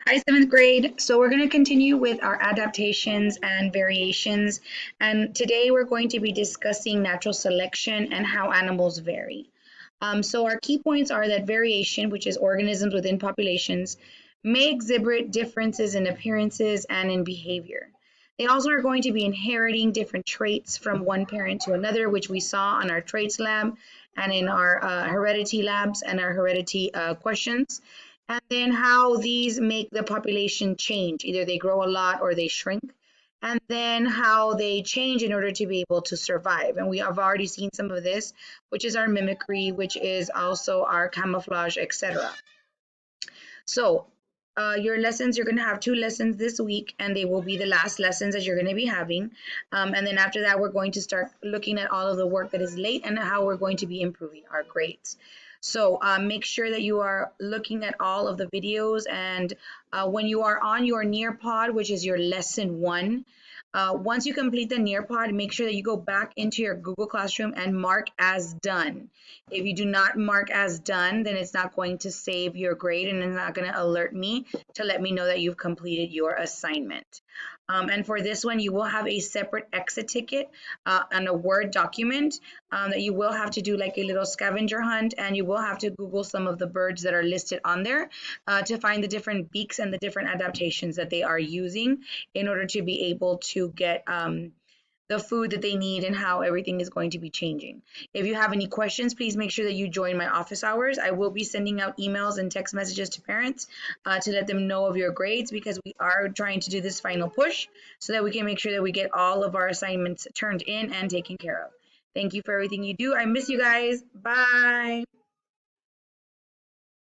Hi, seventh grade. So we're going to continue with our adaptations and variations. And today we're going to be discussing natural selection and how animals vary. So our key points are that variation, which is organisms within populations, may exhibit differences in appearances and in behavior. They also are going to be inheriting different traits from one parent to another, which we saw on our traits lab and in our heredity labs and our heredity questions, and then how these make the population change. Either they grow a lot or they shrink, and then how they change in order to be able to survive. And we have already seen some of this, which is our mimicry, which is also our camouflage, etc. So, your lessons, you're going to have two lessons this week, and they will be the last lessons that you're going to be having. And then after that, we're going to start looking at all of the work that is late and how we're going to be improving our grades. So make sure that you are looking at all of the videos. And when you are on your Nearpod, which is your lesson one, once you complete the Nearpod, make sure that you go back into your Google Classroom and mark as done. If you do not mark as done, then it's not going to save your grade and it's not going to alert me to let me know that you've completed your assignment. And for this one, you will have a separate exit ticket and a Word document that you will have to do like a little scavenger hunt, and you will have to Google some of the birds that are listed on there to find the different beaks and the different adaptations that they are using in order to be able to get the food that they need and how everything is going to be changing. If you have any questions, please make sure that you join my office hours. I will be sending out emails and text messages to parents to let them know of your grades, because we are trying to do this final push so that we can make sure that we get all of our assignments turned in and taken care of. Thank you for everything you do. I miss you guys. Bye.